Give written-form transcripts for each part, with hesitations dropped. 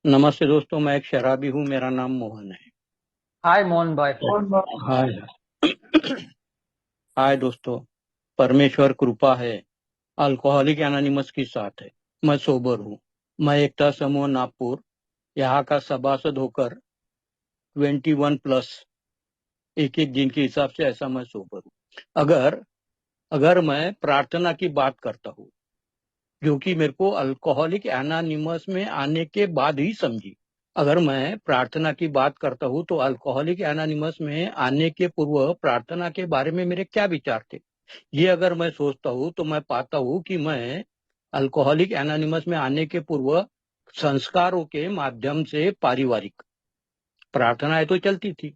नमस्ते दोस्तों, मैं एक शराबी हूँ। मेरा नाम मोहन है। हाय मोहन भाई। हाय। हाय दोस्तों। परमेश्वर कृपा है। अल्कोहलिक एनोनिमस की साथ है। मैं सोबर हूँ। मैं एकता समूह नागपुर यहाँ का सभासद होकर 21 प्लस एक एक दिन के हिसाब से ऐसा मैं सोबर हूँ। अगर अगर मैं प्रार्थना की बात करता हूँ, जो कि मेरे को अल्कोहलिक एनोनिमस में आने के बाद ही समझी। अगर मैं प्रार्थना की बात करता हूँ तो अल्कोहलिक एनोनिमस में आने के पूर्व प्रार्थना के बारे में मेरे क्या विचार थे, ये अगर मैं सोचता हूँ तो मैं पाता हूँ कि मैं अल्कोहलिक एनोनिमस में आने के पूर्व संस्कारों के माध्यम से पारिवारिक प्रार्थनाएं तो चलती थी,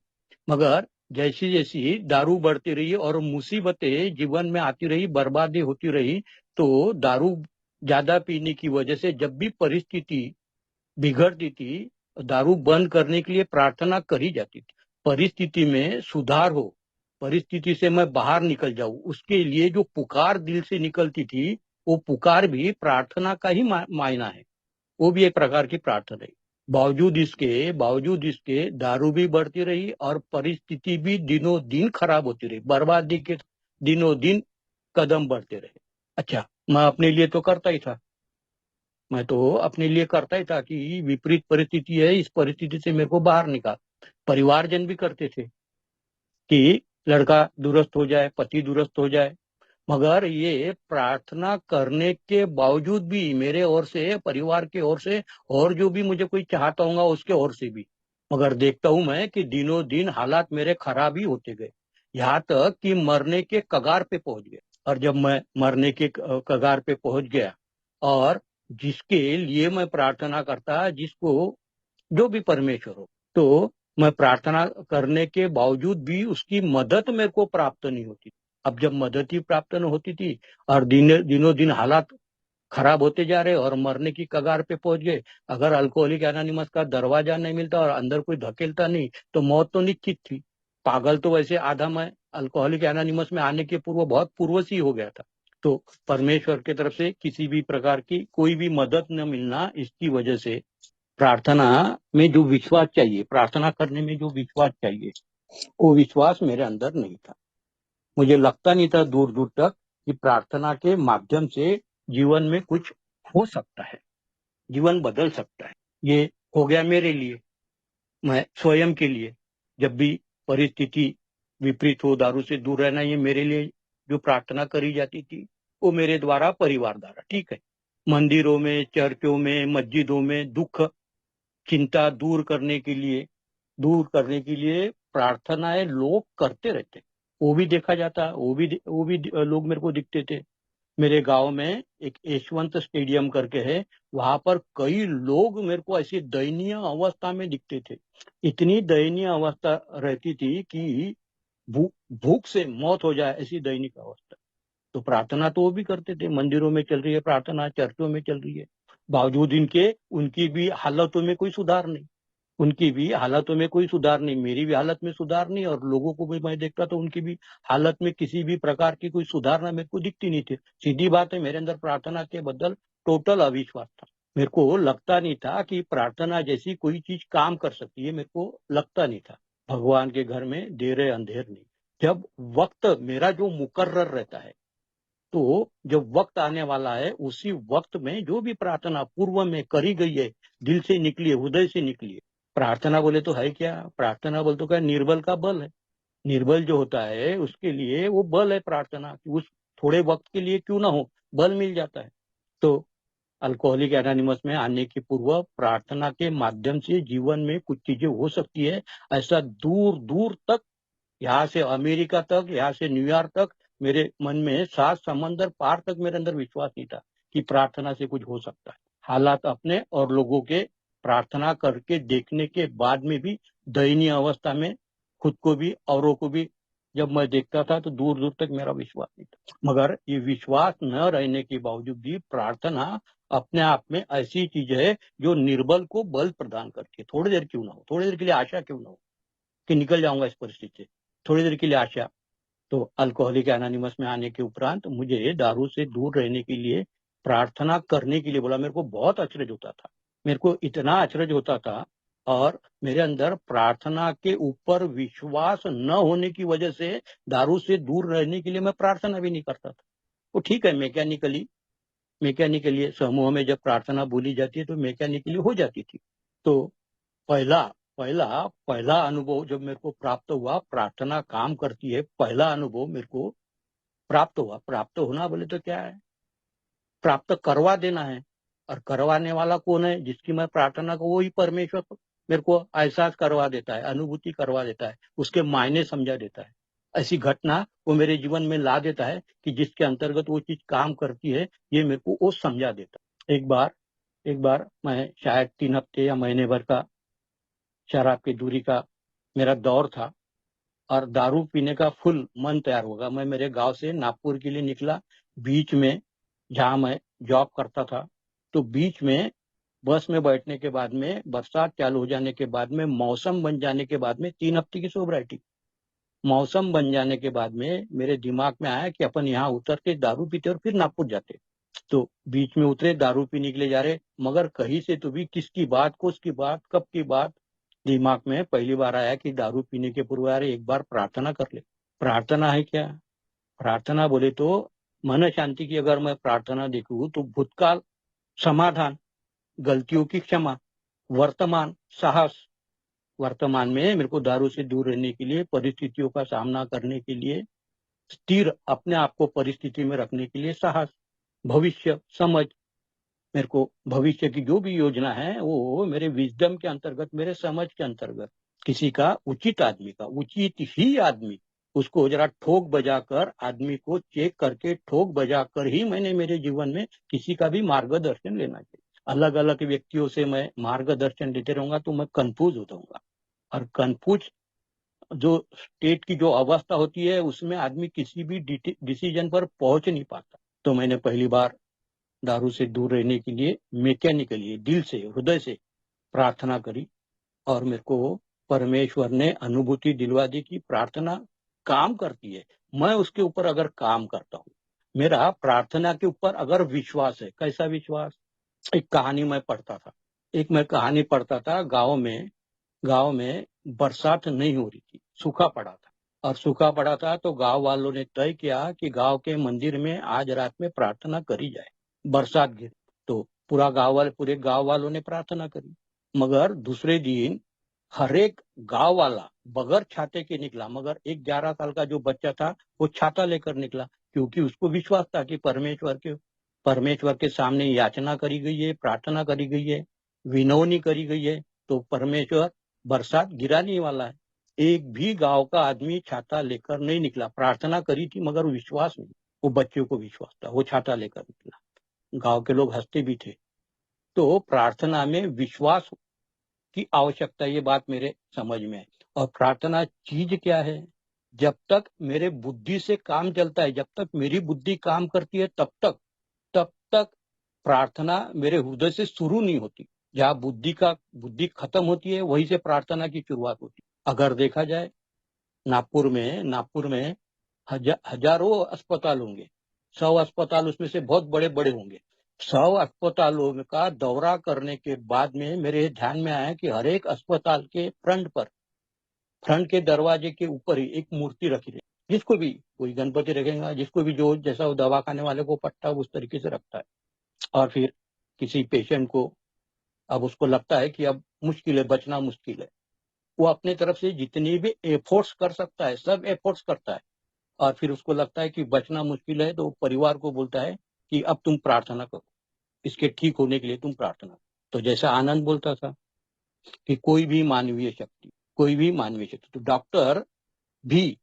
मगर जैसी जैसी दारू बढ़ती रही और मुसीबतें जीवन में आती रही, बर्बादी होती रही, तो दारू ज्यादा पीने की वजह से जब भी परिस्थिति बिगड़ती थी, दारू बंद करने के लिए प्रार्थना करी जाती थी। परिस्थिति में सुधार हो, परिस्थिति से मैं बाहर निकल जाऊं, उसके लिए जो पुकार दिल से निकलती थी, वो पुकार भी प्रार्थना का ही मायना है। वो भी एक प्रकार की प्रार्थना है। बावजूद इसके दारू भी बढ़ती रही और परिस्थिति भी दिनों दिन खराब होती रही, बर्बादी के दिनों दिन कदम बढ़ते रहे। अच्छा, मैं अपने लिए तो करता ही था। मैं तो अपने लिए करता ही था कि विपरीत परिस्थिति है, इस परिस्थिति से मेरे को बाहर निकाल। परिवारजन भी करते थे कि लड़का दुरुस्त हो जाए, पति दुरुस्त हो जाए। मगर ये प्रार्थना करने के बावजूद भी मेरे ओर से, परिवार के ओर से, और जो भी मुझे कोई चाहता होगा उसके ओर से भी, मगर देखता हूं मैं कि दिनों दिन हालात मेरे खराब ही होते गए, यहाँ तक कि मरने के कगार पे पहुंच गए। और जब मैं मरने के कगार पे पहुंच गया, और जिसके लिए मैं प्रार्थना करता, जिसको जो भी परमेश्वर हो, तो मैं प्रार्थना करने के बावजूद भी उसकी मदद मेरे को प्राप्त नहीं होती। अब जब मदद ही प्राप्त नहीं होती थी और दिनों दिन हालात खराब होते जा रहे और मरने की कगार पे पहुंच गए, अगर अल्कोहलिक एनोनिमस का दरवाजा नहीं मिलता और अंदर कोई धकेलता नहीं, तो मौत तो निश्चित थी। पागल तो वैसे आधा मैं अल्कोहलिक एनोनिमस में आने के पूर्व बहुत पूर्व से ही हो गया था। तो परमेश्वर की तरफ से किसी भी प्रकार की कोई भी मदद न मिलना, इसकी वजह से प्रार्थना में जो विश्वास चाहिए, प्रार्थना करने में जो विश्वास चाहिए, वो विश्वास मेरे अंदर नहीं था। मुझे लगता नहीं था दूर दूर तक कि प्रार्थना के माध्यम से जीवन में कुछ हो सकता है, जीवन बदल सकता है। ये हो गया मेरे लिए, मैं स्वयं के लिए। जब भी परिस्थिति विपरीत हो, दारू से दूर रहना, ये मेरे लिए जो प्रार्थना करी जाती थी, वो मेरे द्वारा, परिवार द्वारा, ठीक है। मंदिरों में, चर्चों में, मस्जिदों में दुख चिंता दूर करने के लिए प्रार्थनाएं लोग करते रहते। वो भी देखा जाता, वो भी लोग मेरे को दिखते थे। मेरे गांव में एक यशवंत स्टेडियम करके है, वहां पर कई लोग मेरे को ऐसी दयनीय अवस्था में दिखते थे। इतनी दयनीय अवस्था रहती थी कि भूख से मौत हो जाए, ऐसी दयनीय अवस्था। तो प्रार्थना तो वो भी करते थे, मंदिरों में चल रही है प्रार्थना, चर्चों में चल रही है, बावजूद इनके उनकी भी हालतों में कोई सुधार नहीं। उनकी भी हालतों में कोई सुधार नहीं, मेरी भी हालत में सुधार नहीं, और लोगों को भी मैं देखता तो उनकी भी हालत में किसी भी प्रकार की कोई सुधारना मेरे को दिखती नहीं थी। सीधी बात है, मेरे अंदर प्रार्थना के बदल टोटल अविश्वास था। मेरे को लगता नहीं था कि प्रार्थना जैसी कोई चीज काम कर सकती है, मेरे को लगता नहीं था। भगवान के घर में देर है अंधेर नहीं। जब वक्त मेरा जो मुकर्रर रहता है, तो जब वक्त आने वाला है, उसी वक्त में जो भी प्रार्थना पूर्व में करी गई है, दिल से निकली है, हृदय से निकली है। प्रार्थना बोले तो है क्या? प्रार्थना बोले तो क्या, निर्बल का बल है। निर्बल जो होता है उसके लिए वो बल है प्रार्थना, कि उस थोड़े वक्त के लिए क्यों ना हो, बल मिल जाता है। तो अल्कोहलिक एनोनिमस में आने के पूर्व प्रार्थना के माध्यम से जीवन में कुछ चीजें हो सकती है, ऐसा दूर दूर तक, यहाँ से अमेरिका तक, यहाँ से न्यूयॉर्क तक, मेरे मन में 7 समंदर पार तक मेरे अंदर विश्वास नहीं था कि प्रार्थना से कुछ हो सकता है। हालात अपने और लोगों के प्रार्थना करके देखने के बाद में भी दयनीय अवस्था में खुद को भी औरों को भी जब मैं देखता था, तो दूर दूर तक मेरा विश्वास नहीं था। मगर ये विश्वास न रहने के बावजूद भी प्रार्थना अपने आप में ऐसी चीज है जो निर्बल को बल प्रदान करती है। थोड़ी देर क्यों ना हो, थोड़ी देर के लिए आशा क्यों ना हो कि निकल जाऊंगा इस परिस्थिति से, थोड़ी देर के लिए आशा। तो अल्कोहलिक एनोनिमस में आने के उपरांत मुझे दारू से दूर रहने के लिए प्रार्थना करने के लिए बोला, मेरे को बहुत अचरज होता था। मेरे को इतना अचरज होता था, और मेरे अंदर प्रार्थना के ऊपर विश्वास न होने की वजह से दारू से दूर रहने के लिए मैं प्रार्थना भी नहीं करता था। वो ठीक है, मैकेनिकली समूह में जब प्रार्थना बोली जाती है तो मैकेनिकली हो जाती थी। तो पहला पहला पहला अनुभव जब मेरे को प्राप्त हुआ, प्रार्थना काम करती है, पहला अनुभव मेरे को प्राप्त हुआ। प्राप्त होना बोले तो क्या है, प्राप्त करवा देना है। और करवाने वाला कौन है, जिसकी मैं प्रार्थना को, वही परमेश्वर मेरे को एहसास करवा देता है, अनुभूति करवा देता है, उसके मायने समझा देता है। ऐसी घटना वो मेरे जीवन में ला देता है कि जिसके अंतर्गत वो चीज काम करती है, ये मेरे को वो समझा देता है। एक बार मैं शायद 3 हफ्ते या महीने भर का शराब की दूरी का मेरा दौर था, और दारू पीने का फुल मन तैयार होगा। मैं मेरे गांव से नागपुर के लिए निकला। बीच में, जहां मैं जॉब करता था, तो बीच में बस में बैठने के बाद में, बरसात चालू हो जाने के बाद में, मौसम बन जाने के बाद में, 3 हफ्ते की सोबराइटी, मौसम बन जाने के बाद में मेरे दिमाग में आया कि अपन यहाँ उतर के दारू पीते और फिर नागपुर जाते। तो बीच में उतरे, दारू पीने के लिए जा रहे, मगर कहीं से तो भी किसकी बात, किसकी बात, कब की बात, दिमाग में पहली बार आया कि दारू पीने के पूर्व यार एक बार प्रार्थना कर ले। प्रार्थना है क्या? प्रार्थना बोले तो मन शांति की अगर मैं प्रार्थना देखूं तो भूतकाल समाधान, गलतियों की क्षमा, वर्तमान साहस। वर्तमान में मेरे को दारू से दूर रहने के लिए, परिस्थितियों का सामना करने के लिए, स्थिर अपने आप को परिस्थिति में रखने के लिए साहस, भविष्य समझ। मेरे को भविष्य की जो भी योजना है वो मेरे विजडम के अंतर्गत, मेरे समझ के अंतर्गत, किसी का उचित आदमी का, उचित ही आदमी, उसको जरा ठोक बजाकर, आदमी को चेक करके ठोक बजाकर ही मैंने मेरे जीवन में किसी का भी मार्गदर्शन लेना चाहिए। अलग अलग व्यक्तियों से मैं मार्गदर्शन लेते रहूंगा तो मैं कंफ्यूज हो जाऊंगा, और कंफ्यूज जो स्टेट की जो अवस्था होती है, उसमें आदमी किसी भी डिसीजन पर पहुंच नहीं पाता। तो मैंने पहली बार दारू से दूर रहने के लिए मैकेनिकली, दिल से, हृदय से प्रार्थना करी, और मेरे को परमेश्वर ने अनुभूति दिलवा दी कि प्रार्थना काम करती है। मैं उसके ऊपर अगर काम करता हूँ, मेरा प्रार्थना के ऊपर अगर विश्वास है। कैसा विश्वास? एक कहानी मैं पढ़ता था, गांव में बरसात नहीं हो रही थी, सूखा पड़ा था। और सूखा पड़ा था तो गांव वालों ने तय किया कि गांव के मंदिर में आज रात में प्रार्थना करी जाए। बरसात गिरी तो पूरे गांव वालों ने प्रार्थना करी। मगर दूसरे दिन हर एक गांव वाला बगैर छाते के निकला, मगर एक 11 साल का जो बच्चा था वो छाता लेकर निकला, क्योंकि उसको विश्वास था कि परमेश्वर के सामने याचना करी गई है, प्रार्थना करी गई है, विनवनी करी गई है, तो परमेश्वर बरसात गिराने वाला है। एक भी गांव का आदमी छाता लेकर नहीं निकला। प्रार्थना करी थी मगर विश्वास नहीं। वो बच्चे को विश्वास था, वो छाता लेकर निकला। गांव के लोग हंसते भी थे। तो प्रार्थना में विश्वास की आवश्यकता, ये बात मेरे समझ में है। और प्रार्थना चीज क्या है? जब तक मेरे बुद्धि से काम चलता है, जब तक मेरी बुद्धि काम करती है, तब तक प्रार्थना मेरे हृदय से शुरू नहीं होती। जहाँ बुद्धि खत्म होती है, वहीं से प्रार्थना की शुरुआत होती है। अगर देखा जाए, नागपुर में हजारों अस्पताल होंगे, 100 अस्पताल उसमें से बहुत बड़े बड़े होंगे। 100 अस्पतालों का दौरा करने के बाद में मेरे ध्यान में आया कि हर एक अस्पताल के फ्रंट के दरवाजे के ऊपर ही एक मूर्ति रखी है। जिसको भी कोई गणपति रखेगा, जिसको भी जो जैसा वो दवा खाने वाले को पट्टा उस तरीके से रखता है। और फिर किसी पेशेंट को, अब उसको लगता है कि अब मुश्किल है, बचना मुश्किल है, वो अपने तरफ से जितनी भी एफर्ट्स कर सकता है, सब एफर्ट्स करता है। और फिर उसको लगता है कि बचना मुश्किल है, तो परिवार को बोलता है कि अब तुम प्रार्थना करो, इसके ठीक होने के लिए तुम प्रार्थना करो। तो जैसा आनंद बोलता था कि कोई भी मानवीय शक्ति, तो डॉक्टर भी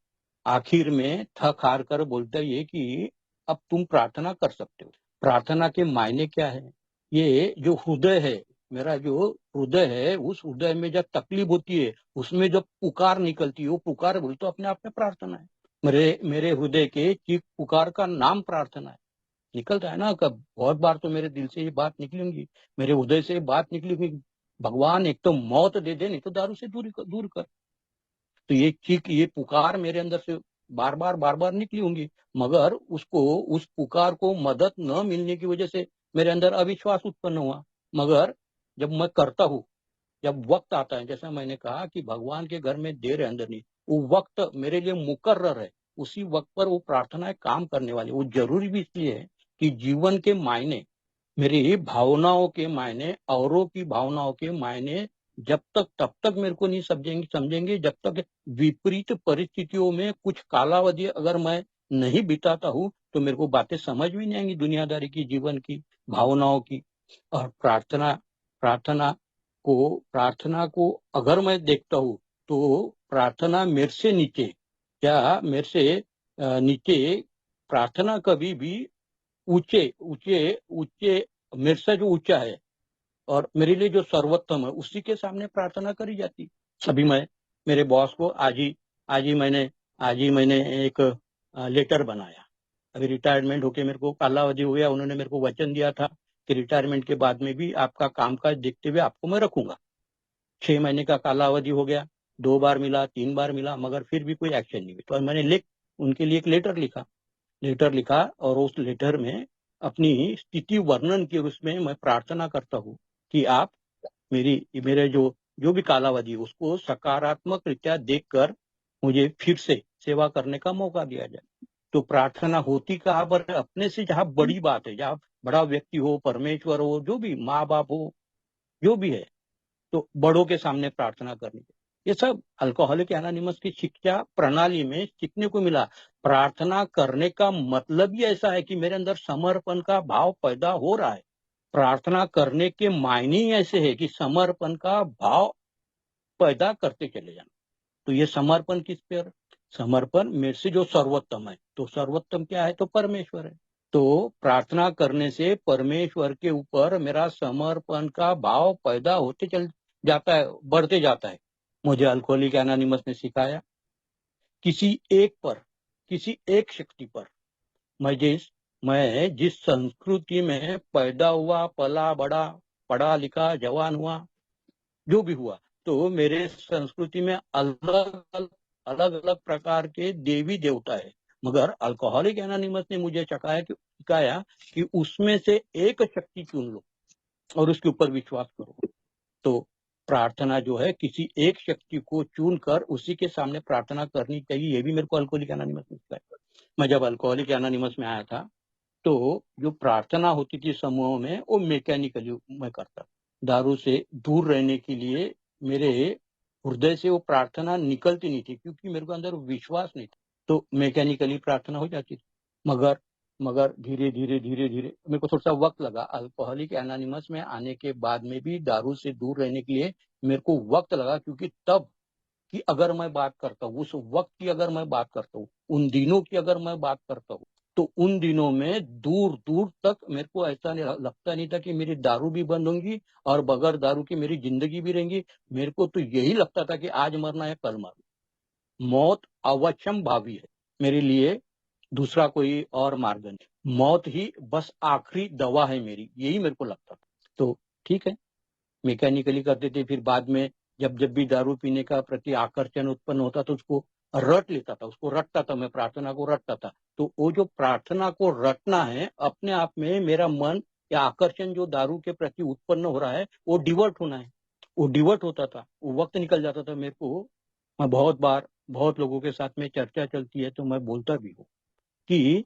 आखिर में थक हार कर बोलता है कि अब तुम प्रार्थना कर सकते हो। प्रार्थना के मायने क्या है? ये जो हृदय है, मेरा जो हृदय है, उस हृदय में जब तकलीफ होती है, उसमें जब पुकार निकलती है, वो पुकार बोल तो अपने आप में प्रार्थना है। मेरे हृदय के चीख पुकार का नाम प्रार्थना है। निकलता है ना, कब बहुत बार तो मेरे दिल से ये बात निकली होंगी, मेरे हृदय से ये बात निकली होगी, भगवान एक तो मौत दे दे, नहीं तो दारू से दूर कर। तो ये चीख, ये पुकार मेरे अंदर से बार बार निकली होंगी। मगर उस पुकार को मदद न मिलने की वजह से मेरे अंदर अविश्वास उत्पन्न हुआ। मगर जब मैं करता हूँ, जब वक्त आता है, जैसा मैंने कहा कि भगवान के घर में देर है अंदर नहीं, वो वक्त मेरे लिए मुकर्रर है, उसी वक्त पर वो प्रार्थनाएं काम करने वाली। वो जरूरी भी इसलिए है कि जीवन के मायने, मेरी भावनाओं के मायने, औरों की भावनाओं के मायने जब तक तब तक मेरे को नहीं समझेंगे जब तक विपरीत परिस्थितियों में कुछ कालावधि अगर मैं नहीं बिताता हूँ तो मेरे को बातें समझ में नहीं आएंगी, दुनियादारी की, जीवन की, भावनाओं की। और प्रार्थना प्रार्थना प्रार्थना को अगर मैं देखता हूँ तो प्रार्थना मेरे से नीचे, या मेरे से नीचे प्रार्थना कभी भी ऊंचे ऊंचे ऊंचे मेरे से जो ऊंचा है और मेरे लिए जो सर्वोत्तम है उसी के सामने प्रार्थना करी जाती। अभी मैं मेरे बॉस को आज ही मैंने एक लेटर बनाया। अभी रिटायरमेंट होके मेरे को कालावधि हो गया, उन्होंने मेरे को वचन दिया था कि रिटायरमेंट के बाद में भी आपका कामकाज देखते हुए आपको मैं रखूंगा। 6 महीने का कालावधि हो गया, 2 बार मिला, 3 बार मिला, मगर फिर भी कोई एक्शन नहीं हुई। तो मैंने उनके लिए एक लेटर लिखा और उस लेटर में अपनी स्थिति वर्णन की, उसमें मैं प्रार्थना करता हूँ कि आप मेरे जो जो भी कालावधि उसको सकारात्मक रीत्या देखकर मुझे फिर से सेवा करने का मौका दिया जाए। तो प्रार्थना होती कहाँ पर है? अपने से जहाँ बड़ी बात है, जहाँ बड़ा व्यक्ति हो, परमेश्वर हो, जो भी माँ बाप हो, जो भी है, तो बड़ों के सामने प्रार्थना करनी चाहिए। ये सब अल्कोहलिक एनोनिमस की शिक्षा प्रणाली में सीखने को मिला। प्रार्थना करने का मतलब ही ऐसा है कि मेरे अंदर समर्पण का भाव पैदा हो रहा है। प्रार्थना करने के मायने ही ऐसे है कि समर्पण का भाव पैदा करते चले जाना। तो ये समर्पण किस पे? समर्पण मेरे से जो सर्वोत्तम है, तो सर्वोत्तम क्या है? तो परमेश्वर है। तो प्रार्थना करने से परमेश्वर के ऊपर मेरा समर्पण का भाव पैदा होते चल जाता है, बढ़ते जाता है। मुझे अल्कोहलिक एनोनिमस ने सिखाया किसी एक शक्ति पर, मैं जिस संस्कृति में पैदा हुआ, पला बड़ा, पढ़ा लिखा, जवान हुआ, जो भी हुआ, तो मेरे संस्कृति में अलग अलग प्रकार के देवी देवता है। मगर अल्कोहलिक एनोनिमस ने मुझे सिखाया कि उसमें से एक शक्ति चुन लो और उसके ऊपर विश्वास करो। तो प्रार्थना जो है, किसी एक शक्ति को चुनकर उसी के सामने प्रार्थना करनी चाहिए। ये भी मेरे को अल्कोहलिक एनोनिमस ने सिखाया। मैं जब अल्कोहलिक एनोनिमस में आया था तो जो प्रार्थना होती थी समूह में, वो मैकेनिकली मैं करता। दारू से दूर रहने के लिए मेरे हृदय से वो प्रार्थना निकलती नहीं थी, क्योंकि मेरे को अंदर विश्वास नहीं था। तो मैकेनिकली प्रार्थना हो जाती थी। मगर मगर धीरे धीरे धीरे धीरे मेरे को थोड़ा सा वक्त लगा। अल्कोहलिक एनोनिमस में आने के बाद में भी दारू से दूर रहने के लिए मेरे को वक्त लगा, क्योंकि तब की अगर मैं बात करता हूँ, उस वक्त की अगर मैं बात करता हूँ, उन दिनों की अगर मैं बात करता हूँ, तो उन दिनों में दूर दूर तक मेरे को ऐसा लगता नहीं था कि मेरी दारू भी बंद होंगी और बगैर दारू की मेरी जिंदगी भी रहेंगी। मेरे को तो यही लगता था कि आज मरना है, कल मरना, मौत अवश्यम भावी है मेरे लिए, दूसरा कोई और मार्ग नहीं। मौत ही बस आखिरी दवा है मेरी, यही मेरे को लगता था। तो ठीक है, मैकेनिकली करते थे। फिर बाद में जब जब भी दारू पीने का प्रति आकर्षण उत्पन्न होता तो उसको उसको रटता था, मैं प्रार्थना को रटता था। तो वो जो प्रार्थना को रटना है, अपने आप में मेरा मन या आकर्षण जो दारू के प्रति उत्पन्न हो रहा है वो डिवर्ट होना है। वो डिवर्ट होता था, वो वक्त निकल जाता था मेरे को। मैं बहुत लोगों के साथ में चर्चा चलती है तो मैं बोलता भी हूँ कि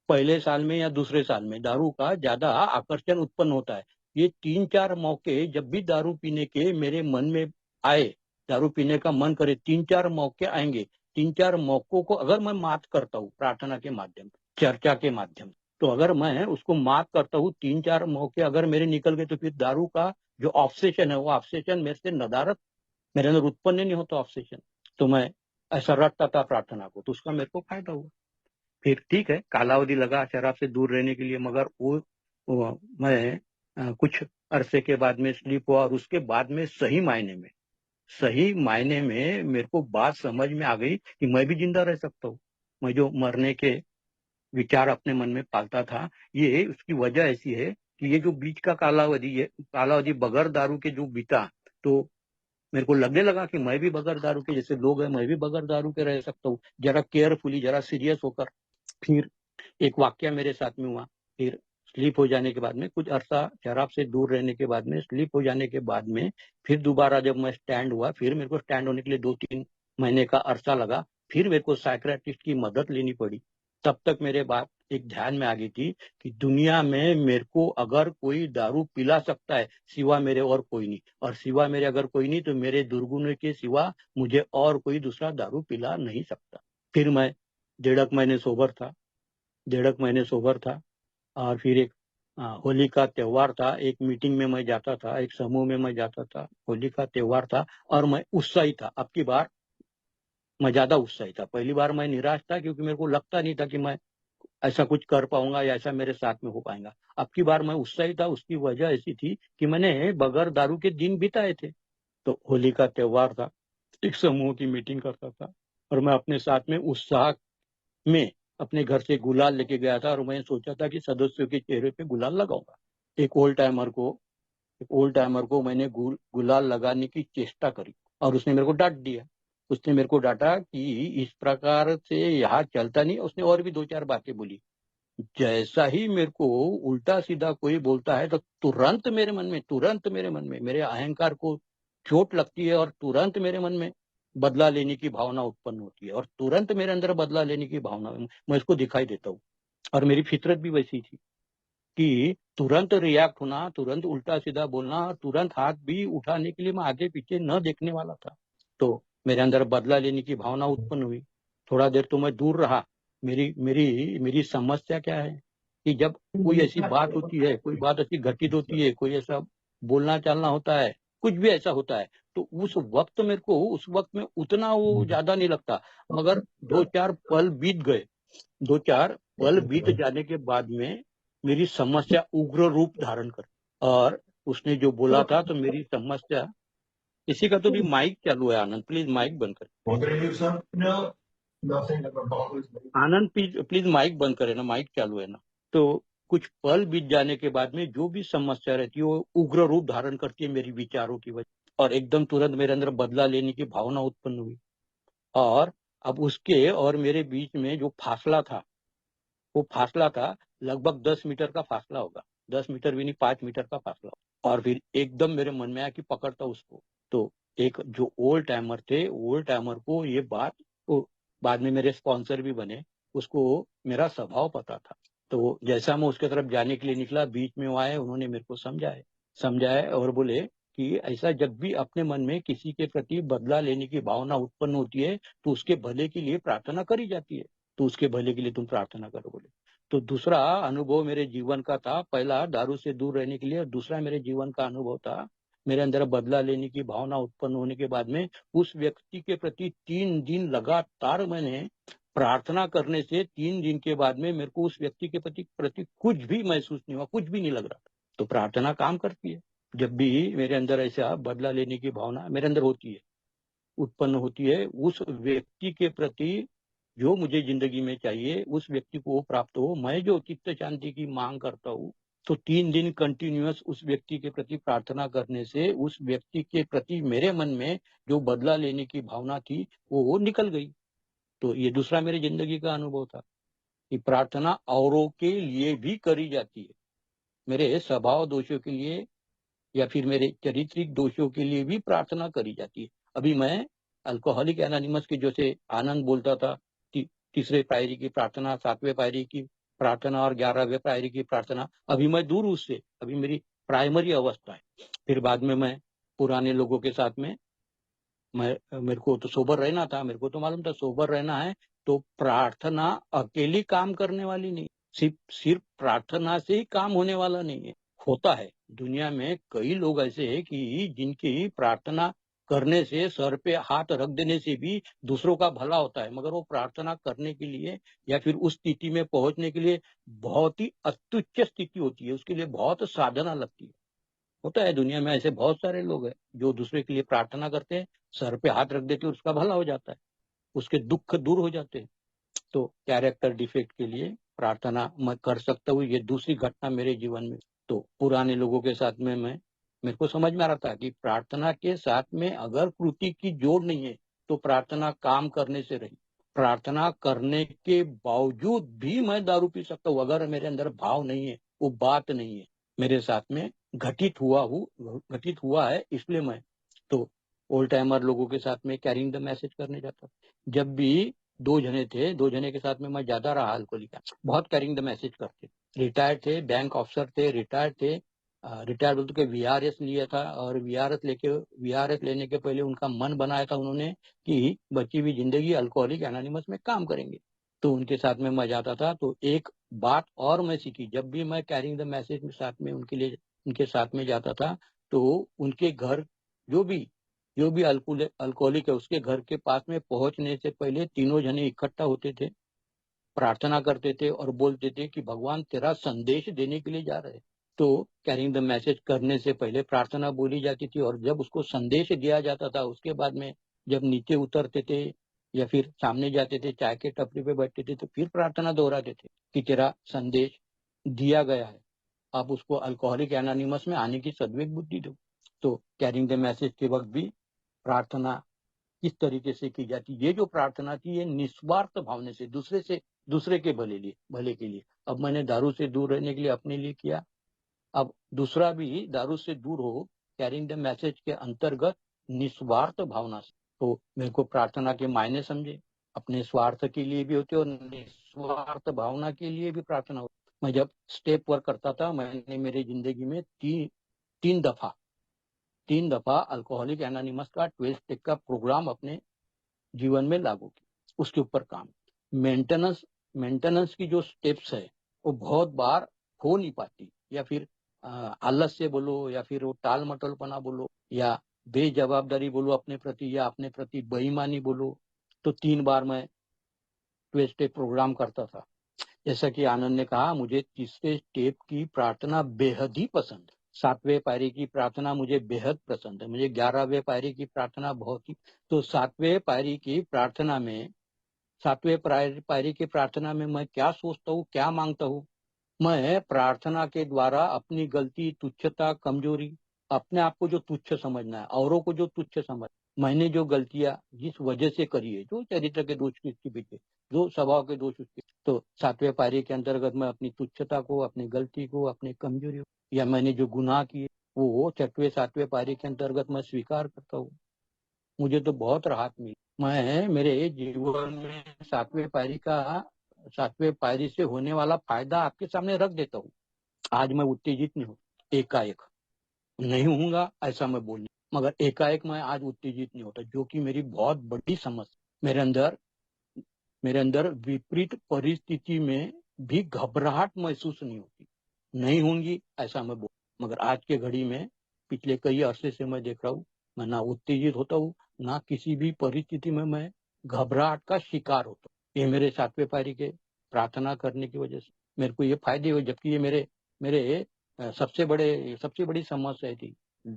पहले साल में या दूसरे साल में दारू का ज्यादा आकर्षण उत्पन्न होता है। ये 3-4 मौके जब भी दारू पीने के मेरे मन में आए, दारू पीने का मन करे, 3-4 मौके आएंगे। 3-4 मौकों को अगर मैं मात करता हूँ प्रार्थना के माध्यम, चर्चा के माध्यम, तो अगर मैं उसको मात करता हूँ, 3-4 मौके अगर मेरे निकल गए, तो फिर दारू का जो ऑब्सेशन है, वो ऑब्सेशन मेरे से नदारत मेरे अंदर उत्पन्न नहीं होता ऑब्सेशन। तो मैं ऐसा रटता था प्रार्थना को, तो उसका मेरे को फायदा हुआ। फिर ठीक है, कालावधि लगा शराब से दूर रहने के लिए, मगर मैं कुछ अरसे के बाद में स्लीप हुआ और उसके बाद में सही मायने में मेरे को बात समझ में आ गई कि मैं भी जिंदा रह सकता हूँ। मैं जो मरने के विचार अपने मन में पालता था, ये उसकी वजह ऐसी है कि ये जो बीच का कालावधि बगैर दारू के जो बीता, तो मेरे को लगने लगा कि मैं भी बगैर दारू के, जैसे लोग हैं, मैं भी बगैर दारू के रह सकता हूँ, जरा केयरफुली, जरा सीरियस होकर। फिर एक वाक्य मेरे साथ में हुआ। फिर स्लीप हो जाने के बाद में, कुछ अरसा शराब से दूर रहने के बाद में, स्लीप हो जाने के बाद में, फिर दोबारा जब मैं स्टैंड हुआ, फिर मेरे को स्टैंड होने के लिए 2-3 महीने का अरसा लगा, फिर मेरे को साइकियाट्रिस्ट की मदद लेनी पड़ी। तब तक मेरे बात एक ध्यान में आ गई थी कि दुनिया में मेरे को अगर कोई दारू पिला सकता है, सिवा मेरे और कोई नहीं, और सिवा मेरे अगर कोई नहीं तो मेरे दुर्गुण के सिवा मुझे और कोई दूसरा दारू पिला नहीं सकता। फिर मैं 1.5 महीने सोबर था, 1.5 महीने सोबर था। और फिर एक होली का त्योहार था, एक मीटिंग में मैं जाता था, एक समूह में मैं जाता था, होली का त्योहार था और मैं उत्साही था। अब की बार मैं ज्यादा उत्साही था। पहली बार मैं निराश था क्योंकि मेरे को लगता नहीं था कि मैं ऐसा कुछ कर पाऊंगा या ऐसा मेरे साथ में हो पाएगा। अब की बार मैं उत्साही था, उसकी वजह ऐसी थी कि मैंने बगैर दारू के दिन बिताए थे। तो होली का त्योहार था, एक समूह की मीटिंग करता था और मैं अपने साथ में उत्साह में अपने घर से गुलाल लेके गया था और मैं सोचा था कि सदस्यों के चेहरे पे गुलाल लगाऊंगा। एक ओल्ड टाइमर को एक ओल्ड टाइमर को मैंने गुलाल लगाने की चेष्टा करी और उसने मेरे को डांट दिया। उसने मेरे को डांटा कि इस प्रकार से यहाँ चलता नहीं। उसने और भी 2-4 बातें बोली। जैसा ही मेरे को उल्टा सीधा कोई बोलता है तो तुरंत मेरे मन में मेरे अहंकार को चोट लगती है और तुरंत मेरे मन में बदला लेने की भावना उत्पन्न होती है और तुरंत मेरे अंदर बदला लेने की भावना, मैं इसको दिखाई देता हूँ। और मेरी फितरत भी वैसी थी कि तुरंत रिएक्ट होना, तुरंत उल्टा सीधा बोलना, तुरंत हाथ भी उठाने के लिए मैं आगे पीछे न देखने वाला था। तो मेरे अंदर बदला लेने की भावना उत्पन्न हुई। थोड़ा देर तो मैं दूर रहा। मेरी मेरी मेरी समस्या क्या है कि जब कोई ऐसी बात होती है, कोई बात ऐसी घटित होती है, कोई ऐसा बोलना चालना होता है, कुछ भी ऐसा होता है, तो उस वक्त में उतना वो ज्यादा नहीं लगता। मगर 2-4 पल बीत गए। 2-4 पल बीत जाने के बाद में मेरी समस्या उग्र रूप धारण कर, और उसने जो बोला था तो मेरी समस्या, किसी का तो भी माइक चालू है। आनंद प्लीज माइक बंद कर। आनंद प्लीज प्लीज माइक बंद करे ना, माइक चालू है ना। तो कुछ पल बीत जाने के बाद में जो भी समस्या रहती है वो उग्र रूप धारण करती है मेरी विचारों की वजह, और एकदम तुरंत मेरे अंदर बदला लेने की भावना उत्पन्न हुई। और अब उसके और मेरे बीच में जो फासला था, वो फासला था लगभग 10 मीटर का फासला होगा। 10 मीटर भी नहीं, 5 मीटर का फासला होगा। और फिर एकदम मेरे मन में आया कि पकड़ता उसको। तो एक जो ओल्ड टाइमर थे, ओल्ड टाइमर को ये बात, वो बाद में मेरे स्पॉन्सर भी बने, उसको मेरा स्वभाव पता था। तो जैसा मैं उसके तरफ जाने के लिए निकला, बीच में वो आए, उन्होंने मेरे को समझाए और बोले कि ऐसा जब भी अपने मन में किसी के प्रति बदला लेने की भावना उत्पन्न होती है तो उसके भले के लिए प्रार्थना करी जाती है, तो उसके भले के लिए तुम प्रार्थना करो बोले। तो दूसरा अनुभव मेरे जीवन का था, पहला दारू से दूर रहने के लिए, और दूसरा मेरे जीवन का अनुभव था मेरे अंदर बदला लेने की भावना उत्पन्न होने के बाद में उस व्यक्ति के प्रति 3 दिन लगातार मैंने प्रार्थना करने से 3 दिन के बाद में मेरे को उस व्यक्ति के प्रति कुछ भी महसूस नहीं हुआ, कुछ भी नहीं लग रहा। तो प्रार्थना काम करती है। जब भी मेरे अंदर ऐसा बदला लेने की भावना मेरे अंदर होती है, उत्पन्न होती है, उस व्यक्ति के प्रति जो मुझे जिंदगी में चाहिए उस व्यक्ति को वो प्राप्त हो, मैं जो चित्त शांति की मांग करता हूँ, तो 3 दिन कंटिन्यूअस उस व्यक्ति के प्रति प्रार्थना करने से उस व्यक्ति के प्रति मेरे मन में जो बदला लेने की भावना थी वो निकल गई। तो ये दूसरा मेरे जिंदगी का अनुभव था कि प्रार्थना औरों के लिए भी करी जाती है, मेरे स्वभाव दोषों के लिए या फिर मेरे चारित्रिक दोषों के लिए भी प्रार्थना करी जाती है। अभी मैं अल्कोहलिक एनोनिमस के जैसे आनंद बोलता था, तीसरे पायरी की प्रार्थना, 7वें पायरी की प्रार्थना और 11वें पायरी की प्रार्थना, अभी मैं दूर उससे, अभी मेरी प्राइमरी अवस्था है। फिर बाद में मैं पुराने लोगों के साथ में, मेरे को तो सोबर रहना था, मेरे को तो मालूम था सोबर रहना है। तो प्रार्थना अकेली काम करने वाली नहीं, सिर्फ प्रार्थना से ही काम होने वाला नहीं है। होता है दुनिया में कई लोग ऐसे हैं कि जिनकी प्रार्थना करने से, सर पे हाथ रख देने से भी दूसरों का भला होता है, मगर वो प्रार्थना करने के लिए या फिर उस स्थिति में पहुंचने के लिए बहुत ही अत्युच्च स्थिति होती है, उसके लिए बहुत साधना लगती है। होता है दुनिया में ऐसे बहुत सारे लोग हैं जो दूसरे के लिए प्रार्थना करते हैं, सर पे हाथ रख देते हैं, उसका भला हो जाता है, उसके दुख दूर हो जाते हैं। तो कैरेक्टर डिफेक्ट के लिए प्रार्थना मैं कर सकता हूँ, ये दूसरी घटना मेरे जीवन में। तो पुराने लोगों के साथ में मेरे को समझ में आ रहा था कि प्रार्थना के साथ में अगर कृति की जोड़ नहीं है तो प्रार्थना काम करने से रही। प्रार्थना करने के बावजूद भी मैं दारू पी सकता हूँ, अगर मेरे अंदर भाव नहीं है वो बात नहीं है, मेरे साथ में घटित हुआ है, इसलिए मैं तो ओल्ड टाइमर लोगों के साथ में कैरिंग द मैसेज करने जाता था। जब भी दो जने के साथ में मैं ज्यादा रहा अल्कोहलिक, बहुत कैरिंग द मैसेज करते। रिटायर्ड थे, बैंक ऑफिसर थे, रिटायर्ड थे। रिटायर बोलते के वीआरएस लिया था, और वीआरएस लेने के पहले उनका मन बनाया था उन्होंने कि बची हुई जिंदगी अल्कोहलिक एनोनिमस में काम करेंगे। तो उनके साथ में मैं जाता था, तो एक बात और मैं सीखी, जब भी मैं कैरिंग द मैसेज में साथ में उनके साथ में जाता था, तो उनके घर जो भी अल्कोहलिक है उसके घर के पास में पहुंचने से पहले तीनों जने इकट्ठा होते थे, प्रार्थना करते थे और बोलते थे कि भगवान तेरा संदेश देने के लिए जा रहे हैं। तो कैरिंग द मैसेज करने से पहले प्रार्थना बोली जाती थी, और जब उसको संदेश दिया जाता था उसके बाद में जब नीचे उतरते थे या फिर सामने जाते थे, चाय के टपरी पे बैठते थे, तो फिर प्रार्थना दोहराते थे कि तेरा संदेश दिया गया है, आप उसको अल्कोहलिक एनोनिमस में आने की सद्विक बुद्धि दो। तो कैरिंग द मैसेज के वक्त भी प्रार्थना किस तरीके से की जाती, ये जो प्रार्थना थी ये निस्वार्थ भावने से दूसरे के भले के लिए। अब मैंने दारू से दूर रहने के लिए अपने लिए किया, अब दूसरा भी दारू से दूर हो, कैरिंग द मैसेज के अंतर्गत निस्वार्थ भावना से। तो मेरे को प्रार्थना के मायने समझे, अपने स्वार्थ के लिए भी होते और निस्वार्थ भावना के लिए भी प्रार्थना होती। मैं जब स्टेप वर्क करता था, मैंने मेरी जिंदगी में तीन दफा तीन दफा अल्कोहलिक एनोनिमस का 12 स्टेप का प्रोग्राम अपने जीवन में लागू किया, उसके ऊपर काम। मेंटेनेंस मेंटेनेंस की जो स्टेप्स है वो बहुत बार हो नहीं पाती, या फिर आलस से बोलो, या फिर वो टाल मटोलपना बोलो, या बेजवाबदारी बोलो अपने प्रति, या अपने प्रति बेईमानी बोलो। तो 3 बार मैं 12 स्टेप प्रोग्राम करता था। जैसा कि आनंद ने कहा, मुझे तीसरे स्टेप की प्रार्थना बेहद ही पसंद है, 7वें पायरी की प्रार्थना मुझे बेहद पसंद है, मुझे 11वें पायरी की प्रार्थना बहुत ही। तो 7वें पायरी की प्रार्थना में मैं क्या सोचता हूँ, क्या मांगता हूँ। मैं प्रार्थना के द्वारा अपनी गलती, तुच्छता, कमजोरी, अपने आप को जो तुच्छ समझना है, औरों को जो तुच्छ समझ, मैंने जो गलतियां जिस वजह से करी है, जो चरित्र के दोष के पीछे, जो स्वभाव के दोष उसके, तो 7वें पायरी के अंतर्गत मैं अपनी तुच्छता को, अपनी गलती को, अपनी कमजोरी को, या मैंने जो गुनाह किए वो 7वें पायरी के अंतर्गत मैं स्वीकार करता हूँ। मुझे तो बहुत राहत मिली। मैं मेरे जीवन में 7वें पायरी से होने वाला फायदा आपके सामने रख देता हूँ। आज मैं उत्तेजित नहीं हूँ, एकाएक नहीं होऊंगा ऐसा मैं बोल नहीं, मगर एकाएक मैं आज उत्तेजित नहीं होता, जो कि मेरी बहुत बड़ी समस्या। मेरे अंदर विपरीत परिस्थिति में भी घबराहट महसूस नहीं होती, नहीं होंगी ऐसा मैं बोल, मगर आज के घड़ी में पिछले कई अरसे से मैं देख रहा हूँ, मैं ना उत्तेजित होता हूँ, ना किसी भी परिस्थिति में मैं घबराहट का शिकार होता हूँ। ये मेरे 7वें पायरी के प्रार्थना करने की वजह से मेरे को ये फायदे हुए, जबकि ये मेरे मेरे सबसे बड़ी समस्या थी।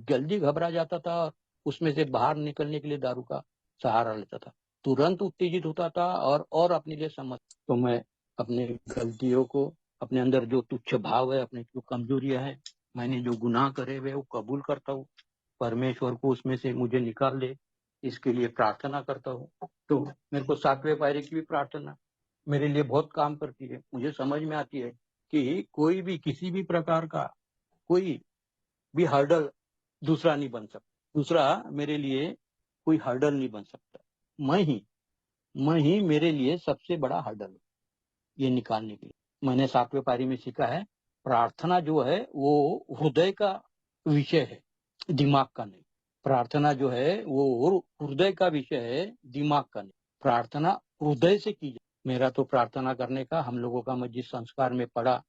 जल्दी घबरा जाता था, उसमें से बाहर निकलने के लिए दारू का सहारा लेता था, तुरंत उत्तेजित होता था और अपने लिए समझ। तो मैं अपने गलतियों को, अपने अंदर जो तुच्छ भाव है, अपने जो कमजोरियां है, मैंने जो गुनाह करे हुए वो कबूल करता हूँ, परमेश्वर को उसमें से मुझे निकाल दे, इसके लिए प्रार्थना करता हूँ। तो मेरे को 7वें पायरी की भी प्रार्थना मेरे लिए बहुत काम करती है। मुझे समझ में आती है कि कोई भी किसी भी प्रकार का कोई भी हर्डल दूसरा मेरे लिए कोई हर्डल नहीं बन सकता। मैं ही मैं ही मेरे लिए सबसे बड़ा हर्डल हूँ, ये निकालने के लिए। मैंने 7वें पारी में सीखा है, प्रार्थना जो है वो हृदय का विषय है, दिमाग का नहीं। प्रार्थना जो है वो हृदय का विषय है, दिमाग का नहीं। प्रार्थना हृदय से की जाए। मेरा तो प्रार्थना करने का, हम लोगों का, मैं जिस संस्कार में पला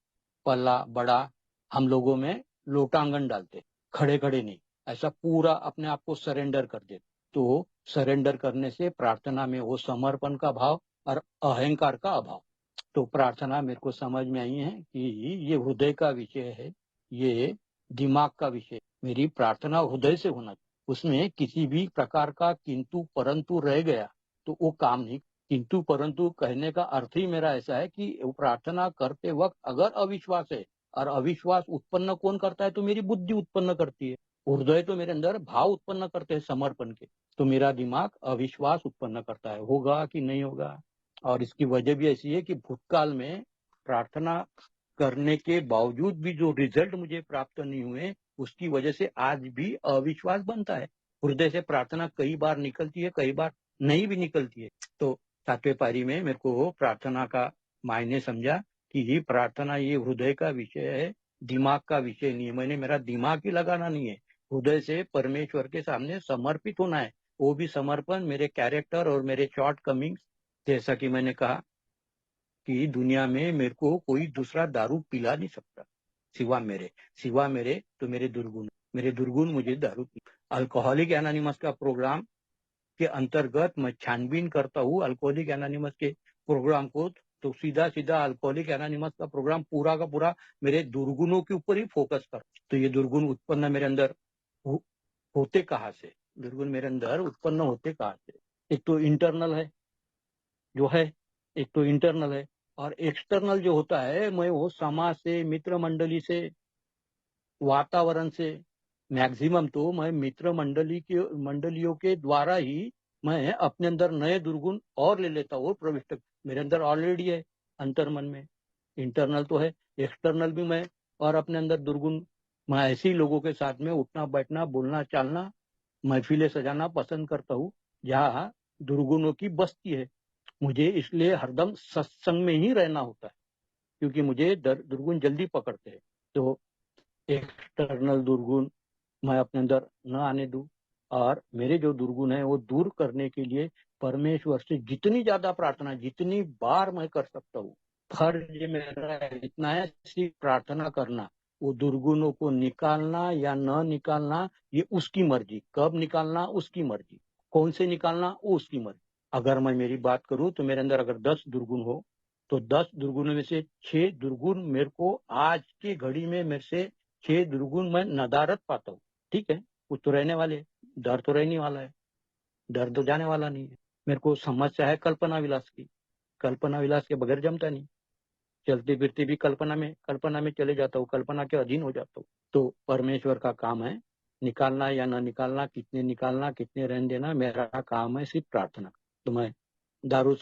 बड़ा, हम लोगों में लोटांगन डालते, खड़े खड़े नहीं, ऐसा पूरा अपने आप को सरेंडर कर दे। तो सरेंडर करने से प्रार्थना में वो समर्पण का भाव और अहंकार का अभाव। तो प्रार्थना मेरे को समझ में आई है कि ये हृदय का विषय है, ये दिमाग का विषय। मेरी प्रार्थना हृदय से होना चाहिए, उसमें किसी भी प्रकार का किंतु परंतु रह गया तो वो काम नहीं। किंतु परंतु कहने का अर्थ ही मेरा ऐसा है कि वो प्रार्थना करते वक्त अगर अविश्वास है, और अविश्वास उत्पन्न कौन करता है, तो मेरी बुद्धि उत्पन्न करती है। हृदय तो मेरे अंदर भाव उत्पन्न करते हैं समर्पण के, तो मेरा दिमाग अविश्वास उत्पन्न करता है, होगा कि नहीं होगा। और इसकी वजह भी ऐसी है कि भूतकाल में प्रार्थना करने के बावजूद भी जो रिजल्ट मुझे प्राप्त नहीं हुए, उसकी वजह से आज भी अविश्वास बनता है। हृदय से प्रार्थना कई बार निकलती है, कई बार नहीं भी निकलती है। तो सातवें पारी में मेरे को प्रार्थना का मायने समझा कि प्रार्थना ये हृदय का विषय है, दिमाग का विषय नहीं है। मैंने मेरा दिमाग ही लगाना नहीं है, हृदय से परमेश्वर के सामने समर्पित होना है। वो भी समर्पण मेरे कैरेक्टर और मेरे शॉर्ट कमिंग्स, जैसा कि मैंने कहा कि दुनिया में मेरे को कोई दूसरा दारू पिला नहीं सकता सिवा मेरे तो मेरे दुर्गुण मुझे दारू पी। अल्कोहलिक एनोनिमस का प्रोग्राम के अंतर्गत मैं छानबीन करता हूँ अल्कोहलिक एनोनिमस के प्रोग्राम को, तो सीधा सीधा अल्कोहलिक एनोनिमस का प्रोग्राम पूरा का पूरा मेरे दुर्गुणों के ऊपर ही फोकस कर। तो ये दुर्गुण उत्पन्न मेरे अंदर होते कहाँ से, दुर्गुण मेरे अंदर उत्पन्न होते कहाँ से? एक तो इंटरनल है जो है, एक तो इंटरनल है, और एक्सटर्नल जो होता है मैं वो समाज से, मित्र मंडली से, वातावरण से, मैक्सिमम तो मैं मित्र मंडलियों के द्वारा ही मैं अपने अंदर नए दुर्गुण और ले लेता हूँ, प्रविष्ट मेरे अंदर ऑलरेडी है अंतर्मन में। इंटरनल तो है, एक्सटर्नल भी मैं और अपने अंदर दुर्गुण, मैं ऐसे ही लोगों के साथ में उठना बैठना बोलना चालना महफिलें सजाना पसंद करता हूँ जहाँ दुर्गुणों की बस्ती है। मुझे इसलिए हरदम सत्संग में ही रहना होता है, क्योंकि मुझे दुर्गुण जल्दी पकड़ते हैं। तो एक्सटर्नल दुर्गुण मैं अपने अंदर न आने दूं, और मेरे जो दुर्गुण है वो दूर करने के लिए परमेश्वर से जितनी ज्यादा प्रार्थना, जितनी बार मैं कर सकता हूँ, फर्ज मेरा इतना है, सिर्फ प्रार्थना करना। वो दुर्गुणों को निकालना या न निकालना ये उसकी मर्जी, कब निकालना उसकी मर्जी, कौन से निकालना वो उसकी मर्जी। अगर मैं मेरी बात करूं तो मेरे अंदर अगर 10 दुर्गुण हो तो 10 दुर्गुणों में से 6 दुर्गुण मेरे को आज की घड़ी में मेरे से 6 दुर्गुण मैं नदारत पाता हूँ। ठीक है, कुछ तो रहने वाले, डर तो रहने वाला है, डर तो जाने वाला नहीं है। मेरे को समस्या है कल्पना विलास की, कल्पना विलास के बगैर जमता नहीं, चलते फिरते भी कल्पना में चले जाता हूँ, कल्पना के अधीन हो जाता हूँ। तो परमेश्वर का काम है निकालना या न निकालना, कितने रहने देना, मेरा काम है सिर्फ प्रार्थना। तो मैं दारू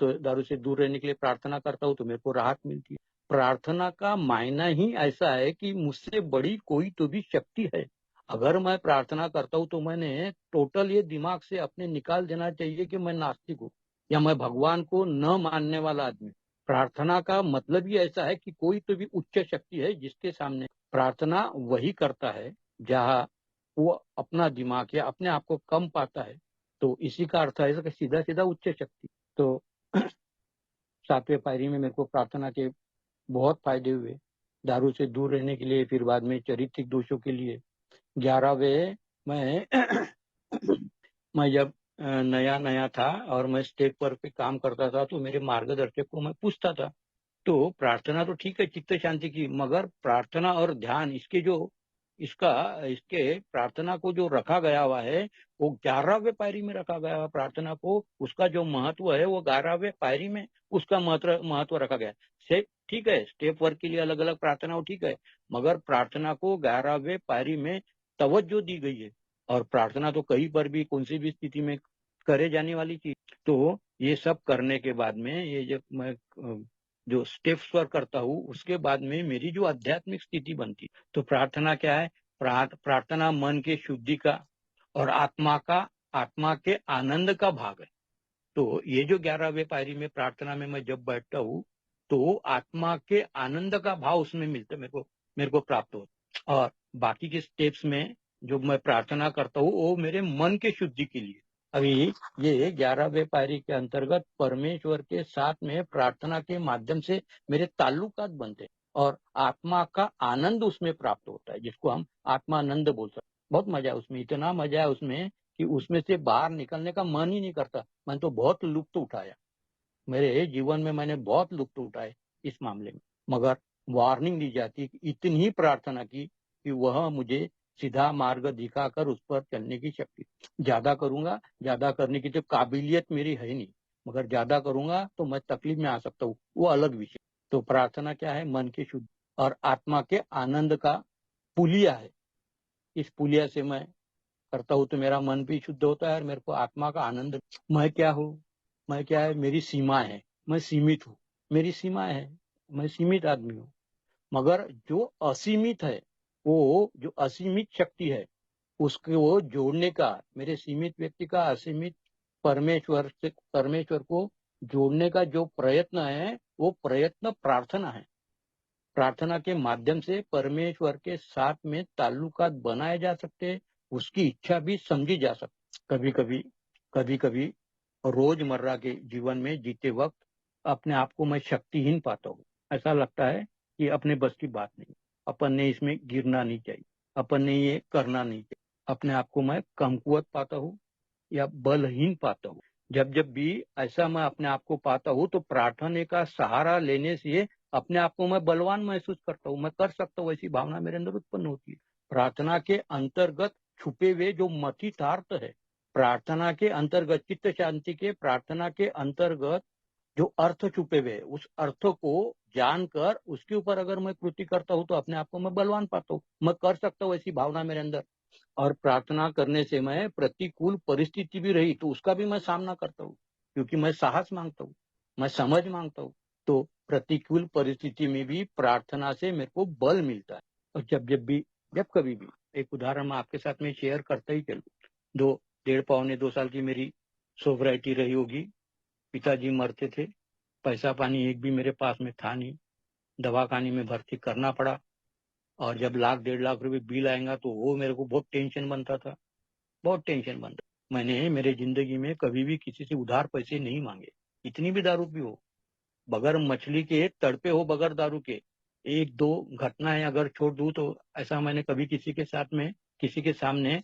से दूर रहने के लिए प्रार्थना करता हूँ तो मेरे को राहत मिलती है। प्रार्थना का मायना ही ऐसा है कि मुझसे बड़ी कोई तो भी शक्ति है। अगर मैं प्रार्थना करता हूँ तो मैंने टोटल ये दिमाग से अपने निकाल देना चाहिए कि मैं नास्तिक हूँ या मैं भगवान को न मानने वाला आदमी। प्रार्थना का मतलब ही ऐसा है कि कोई तो भी उच्च शक्ति है जिसके सामने प्रार्थना वही करता है जहाँ वो अपना दिमाग या अपने आप को कम पाता है। तो इसी का अर्थ है कि सीधा सीधा उच्च शक्ति। तो सातवें पायरी में मेरे को प्रार्थना के बहुत फायदे हुए, दारू से दूर रहने के लिए, फिर बाद में चारित्रिक दोषों के लिए। 11वें मैं मैं जब नया नया था और मैं स्टेज पर पे काम करता था तो मेरे मार्गदर्शक को मैं पूछता था, तो प्रार्थना तो ठीक है चित्त शांति की, मगर प्रार्थना और ध्यान इसके प्रार्थना को जो रखा गया हुआ है वो 11वें पायरी में रखा गया हुआ प्रार्थना को, उसका जो महत्व है वो 11वें पायरी में उसका महत्व रखा गया है। ठीक है, स्टेप वर्क के लिए अलग अलग प्रार्थना हो, ठीक है, मगर प्रार्थना को 11वें पायरी में तवज्जो दी गई है। और प्रार्थना तो कहीं पर भी कौन सी भी स्थिति में करे जाने वाली चीज। तो ये सब करने के बाद में ये जब मैं जो स्टेप्स पर करता हूँ उसके बाद में मेरी जो आध्यात्मिक स्थिति बनती, तो प्रार्थना क्या है, प्रार्थना मन के शुद्धि का और आत्मा के आनंद का भाग है। तो ये जो 11वें पायरी में प्रार्थना में मैं जब बैठता हूँ तो आत्मा के आनंद का भाव उसमें मिलता है, मेरे को प्राप्त होता। और बाकी के स्टेप्स में जो मैं प्रार्थना करता हूँ वो मेरे मन के शुद्धि के लिए। अभी ये 11वें पायरी के अंतर्गत परमेश्वर के साथ में प्रार्थना के माध्यम से मेरे ताल्लुकात बनते हैं और आत्मा का आनंद उसमें प्राप्त होता है, जिसको हम आत्मानंद बोल सकते हैं। बहुत मजा है उसमें, इतना मजा है उसमें कि उसमें से बाहर निकलने का मन ही नहीं करता। मैंने तो बहुत लुत्फ उठाया, मेरे जीवन में मैंने बहुत लुत्फ उठाए इस मामले में। मगर वार्निंग दी जाती है कि इतनी ही प्रार्थना की कि वह मुझे सीधा मार्ग दिखाकर उस पर चलने की शक्ति। ज्यादा करूंगा, ज्यादा करने की तो काबिलियत मेरी है नहीं, मगर ज्यादा करूंगा तो मैं तकलीफ में आ सकता हूँ, वो अलग विषय। तो प्रार्थना क्या है, मन के शुद्ध और आत्मा के आनंद का पुलिया है। इस पुलिया से मैं करता हूँ तो मेरा मन भी शुद्ध होता है और मेरे को आत्मा का आनंद। मैं क्या हूँ, मैं क्या है, मेरी सीमा है, मैं सीमित हूँ, मेरी सीमा है, मैं सीमित आदमी हूँ। मगर जो असीमित है, वो जो असीमित शक्ति है, उसको जोड़ने का, मेरे सीमित व्यक्ति का असीमित परमेश्वर को जोड़ने का जो प्रयत्न है, वो प्रयत्न प्रार्थना है। प्रार्थना के माध्यम से परमेश्वर के साथ में ताल्लुकात बनाए जा सकते, उसकी इच्छा भी समझी जा सकती। कभी कभी रोजमर्रा के जीवन में जीते वक्त अपने आप को मैं शक्तिहीन पाता हूँ। ऐसा लगता है कि अपने बस की बात नहीं, अपन ने इसमें गिरना नहीं चाहिए, अपन ने ये करना नहीं चाहिए। अपने आप को मैं कमकुवत पाता हूँ या बलहीन पाता हूँ। जब जब भी ऐसा मैं अपने आप को पाता हूँ तो प्रार्थना का सहारा लेने से अपने आप को मैं बलवान महसूस करता हूँ, मैं कर सकता हूँ, ऐसी भावना मेरे अंदर उत्पन्न होती है। प्रार्थना के अंतर्गत छुपे हुए जो मथितार्थ है, प्रार्थना के अंतर्गत चित्त शांति के प्रार्थना के अंतर्गत जो अर्थ छुपे हुए, उस अर्थ को जानकर उसके ऊपर अगर मैं कृति करता हूँ तो अपने आप को मैं बलवान पाता हूँ, मैं कर सकता हूँ, ऐसी भावना मेरे अंदर। और प्रार्थना करने से मैं प्रतिकूल परिस्थिति भी रही तो उसका भी मैं सामना करता हूँ, क्योंकि मैं साहस मांगता हूँ, मैं समझ मांगता हूँ। तो प्रतिकूल परिस्थिति में भी प्रार्थना से मेरे को बल मिलता है। और जब कभी भी एक उदाहरण मैं आपके साथ में शेयर करता ही चलूँ। 2 1.5 पौने 2 साल की मेरी सोब्राइटी रही होगी। पिताजी मरते थे, पैसा पानी एक भी मेरे पास में था नहीं, दवाखाने में भर्ती करना पड़ा। और जब 1 लाख 1.5 लाख रुपए बिल आएगा तो वो मेरे को बहुत टेंशन बनता था, बहुत टेंशन बनता। मैंने मेरे जिंदगी में कभी भी किसी से उधार पैसे नहीं मांगे, इतनी भी दारू पी हो, बगैर मछली के तड़पे हो, बगैर दारू के। एक दो घटनाएं अगर छोड़ दूं तो ऐसा मैंने कभी किसी के साथ में, किसी के सामने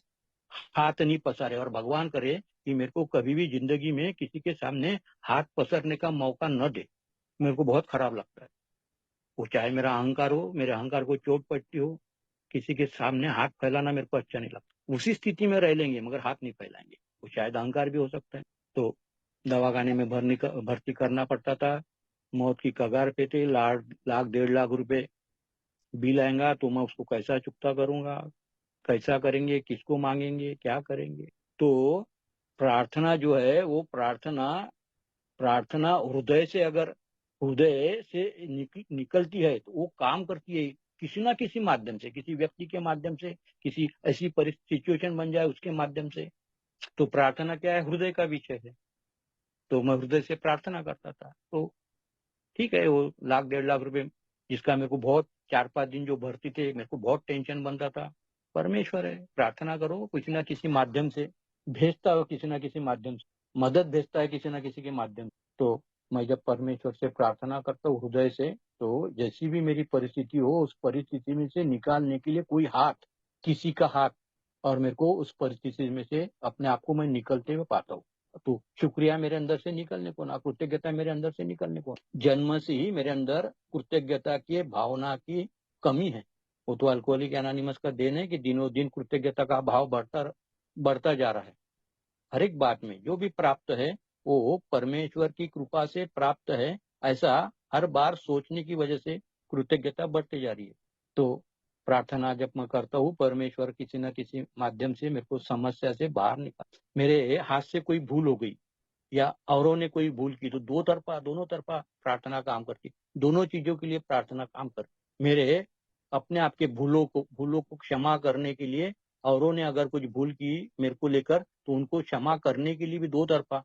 हाथ नहीं पसारे। और भगवान करे कि मेरे को कभी भी जिंदगी में किसी के सामने हाथ पसरने का मौका न दे। मेरे को बहुत खराब लगता है। वो चाहे मेरा अहंकार हो, मेरे अहंकार को चोट पट्टी हो, किसी के सामने हाथ फैलाना मेरे को अच्छा नहीं लगता। उसी स्थिति में रह लेंगे मगर हाथ नहीं फैलाएंगे, वो शायद अहंकार भी हो सकता है। तो दवाखाने में भर्ती करना पड़ता था, मौत की कगार पे थे। 1 लाख 1.5 लाख रुपए बिल आएगा तो मैं उसको कैसा चुकता करूंगा, कैसा करेंगे, किसको मांगेंगे, क्या करेंगे। तो प्रार्थना जो है वो प्रार्थना प्रार्थना हृदय से, अगर हृदय से निकलती है तो वो काम करती है, किसी ना किसी माध्यम से, किसी व्यक्ति के माध्यम से, किसी ऐसी सिचुएशन बन जाए उसके माध्यम से। तो प्रार्थना क्या है, हृदय का विषय है। तो मैं हृदय से प्रार्थना करता था। तो ठीक है, वो 1 लाख 1.5 लाख रुपए जिसका मेरे को बहुत 4 5 दिन जो भर्ती थे, मेरे को बहुत टेंशन बनता था। परमेश्वर है, प्रार्थना करो, किसी ना किसी माध्यम से भेजता हो, किसी ना किसी माध्यम से मदद भेजता है, किसी ना किसी के माध्यम से। तो मैं जब परमेश्वर से प्रार्थना करता हूँ हृदय से, तो जैसी भी मेरी परिस्थिति हो, उस परिस्थिति में से निकालने के लिए कोई हाथ, किसी का हाथ, और मेरे को उस परिस्थिति में से अपने आप को मैं निकलते हुए पाता हूँ। तो शुक्रिया मेरे अंदर से निकलने को ना, कृतज्ञता मेरे अंदर से निकलने को। जन्म से ही मेरे अंदर कृतज्ञता की भावना की कमी है। वो तो अल्कोहलिक एनोनिमस का देन है कि दिनों दिन कृतज्ञता का भाव बढ़ता जा रहा है। हर एक बात में जो भी प्राप्त है वो परमेश्वर की कृपा से प्राप्त है, ऐसा हर बार सोचने की वजह से कृतज्ञता बढ़ती जा रही है। तो प्रार्थना जब मैं करता हूँ, परमेश्वर किसी न किसी माध्यम से मेरे को समस्या से बाहर निकाल। मेरे हाथ से कोई भूल हो गई या औरों ने कोई भूल की तो दोनों तरफा प्रार्थना काम करती, दोनों चीजों के लिए प्रार्थना काम कर। मेरे अपने आप के भूलों को क्षमा करने के लिए, औरों ने अगर कुछ भूल की मेरे को लेकर तो उनको क्षमा करने के लिए भी दो तरफा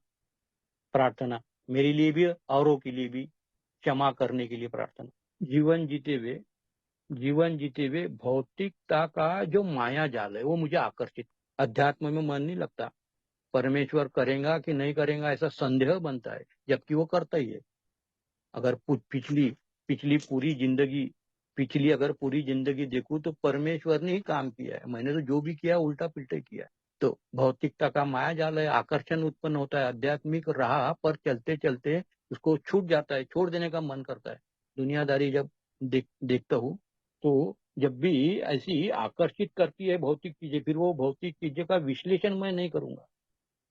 प्रार्थना, मेरे लिए भी औरों के लिए भी क्षमा करने के लिए प्रार्थना। जीवन जीते हुए जीवन जीते हुए भौतिकता का जो माया जाल है वो मुझे आकर्षित, अध्यात्म में मन नहीं लगता। परमेश्वर करेगा कि नहीं करेगा ऐसा संदेह बनता है, जबकि वो करता ही है। अगर पिछली पिछली पूरी जिंदगी पिछली अगर पूरी जिंदगी देखूं तो परमेश्वर ने ही काम किया है, मैंने तो जो भी किया उल्टा पिल्टा किया है। तो भौतिकता का माया जाल है, आकर्षण उत्पन्न होता है, आध्यात्मिक राह पर चलते चलते उसको छूट जाता है, छोड़ देने का मन करता है। दुनियादारी जब देखता हूँ तो जब भी ऐसी आकर्षित करती है भौतिक चीजें, फिर वो भौतिक चीजें का विश्लेषण मैं नहीं करूंगा।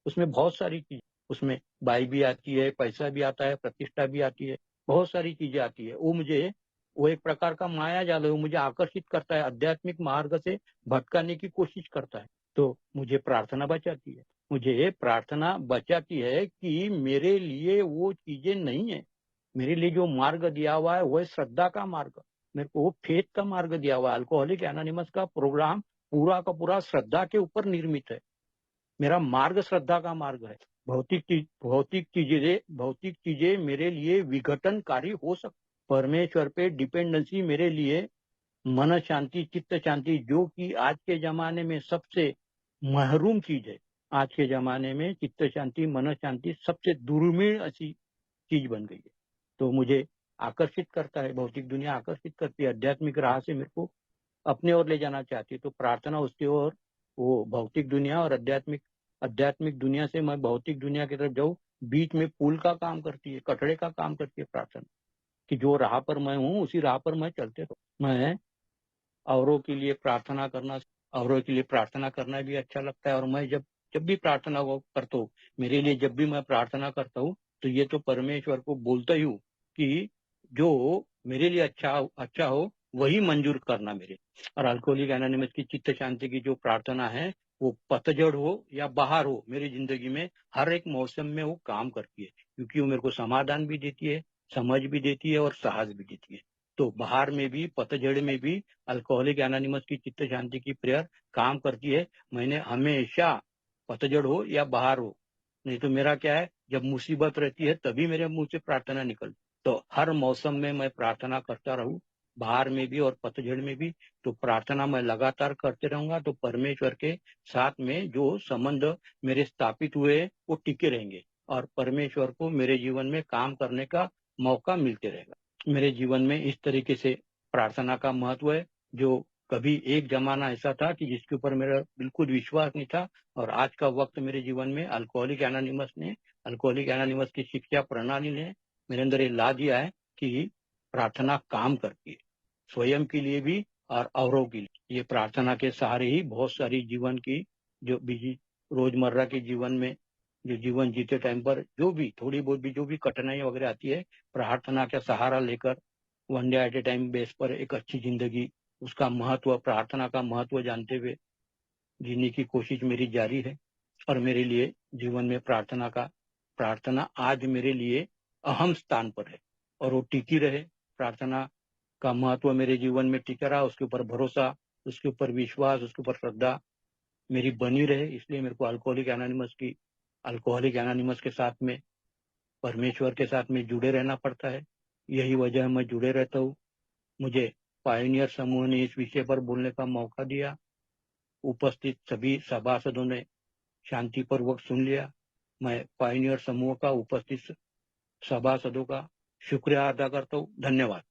उसमें बहुत सारी चीज, उसमें बाई भी आती है, पैसा भी आता है, प्रतिष्ठा भी आती है, बहुत सारी चीजें आती है। वो एक प्रकार का माया जाल है, वो मुझे आकर्षित करता है, आध्यात्मिक मार्ग से भटकाने की कोशिश करता है। तो मुझे प्रार्थना बचाती है कि मेरे लिए वो चीजें नहीं है। मेरे लिए जो मार्ग दिया हुआ है वो है श्रद्धा का मार्ग। मेरे को फेथ का मार्ग दिया हुआ है। अल्कोहलिक एनोनिमस का प्रोग्राम पूरा का पूरा श्रद्धा के ऊपर निर्मित है। मेरा मार्ग श्रद्धा का मार्ग है। भौतिक चीजें मेरे लिए विघटनकारी हो सकती। परमेश्वर पे डिपेंडेंसी मेरे लिए मन शांति, चित्त शांति, जो कि आज के जमाने में सबसे महरूम चीज है। आज के जमाने में चित्त शांति, मन शांति सबसे दुर्मिळ ऐसी चीज बन गई है। तो मुझे आकर्षित करता है, भौतिक दुनिया आकर्षित करती है, आध्यात्मिक राह से मेरे को अपने ओर ले जाना चाहती है। तो प्रार्थना उसकी ओर, वो भौतिक दुनिया और आध्यात्मिक दुनिया से मैं भौतिक दुनिया की तरफ जाऊं, बीच में पुल का काम करती है, कटड़े का काम करती है प्रार्थना, कि जो राह पर मैं हूँ उसी राह पर मैं चलते रहूं। मैं औरों के लिए प्रार्थना करना, औरों के लिए प्रार्थना करना भी अच्छा लगता है। और मैं जब जब भी प्रार्थना करता हूँ, मेरे लिए जब भी मैं प्रार्थना करता हूँ, तो ये तो परमेश्वर को बोलता ही हूँ कि जो मेरे लिए अच्छा हो वही मंजूर करना मेरे। और अल्कोहलिक एनोनिमस की चित्त शांति की जो प्रार्थना है, वो पतझड़ हो या बहार हो, मेरी जिंदगी में हर एक मौसम में वो काम करती है, क्योंकि वो मेरे को समाधान भी देती है, समझ भी देती है और साहस भी देती है। तो बहार में भी, पतझड़ में भी अल्कोहलिक एनोनिमस की चित्त शांति की प्रेयर काम करती है। मैंने हमेशा, पतझड़ हो या बहार हो, नहीं तो मेरा क्या है, जब मुसीबत रहती है तभी मेरे मुंह से प्रार्थना निकलती। तो हर मौसम में मैं प्रार्थना करता रहूं, बहार में भी और पतझड़ में भी। तो प्रार्थना मैं लगातार करते रहूंगा, तो परमेश्वर के साथ में जो संबंध मेरे स्थापित हुए वो टिके रहेंगे, और परमेश्वर को मेरे जीवन में काम करने का मौका मिलते रहेगा। मेरे जीवन में इस तरीके से प्रार्थना का महत्व है, जो कभी एक जमाना ऐसा था कि जिसके ऊपर मेरा बिल्कुल विश्वास नहीं था, और आज का वक्त मेरे जीवन में अल्कोहलिक एनोनिमस की शिक्षा प्रणाली ने मेरे अंदर ये ला दिया है कि प्रार्थना काम करती है, स्वयं के लिए भी और औरों के लिए। ये प्रार्थना के सहारे ही बहुत सारी जीवन की, जो बिजी रोजमर्रा के जीवन में, जो जीवन जीते टाइम पर जो भी थोड़ी बहुत भी जो भी कठिनाई वगैरह आती है, प्रार्थना का सहारा लेकर one day at A time base पर एक अच्छी जिंदगी, उसका महत्व, प्रार्थना का महत्व जानते हुए जीने की कोशिश मेरी जारी है। और मेरे लिए जीवन में प्रार्थना आज मेरे लिए अहम स्थान पर है, और वो टिकी रहे। प्रार्थना का महत्व मेरे जीवन में टिका रहा, उसके ऊपर भरोसा, उसके ऊपर विश्वास, उसके ऊपर श्रद्धा मेरी बनी रहे। इसलिए मेरे को अल्कोहलिक एनोनिमस के साथ में, परमेश्वर के साथ में जुड़े रहना पड़ता है। यही वजह है मैं जुड़े रहता हूँ। मुझे पायोनियर समूह ने इस विषय पर बोलने का मौका दिया। उपस्थित सभी सभासदों ने शांतिपूर्वक सुन लिया। मैं पायोनियर समूह का, उपस्थित सभासदों का शुक्रिया अदा करता हूँ। धन्यवाद।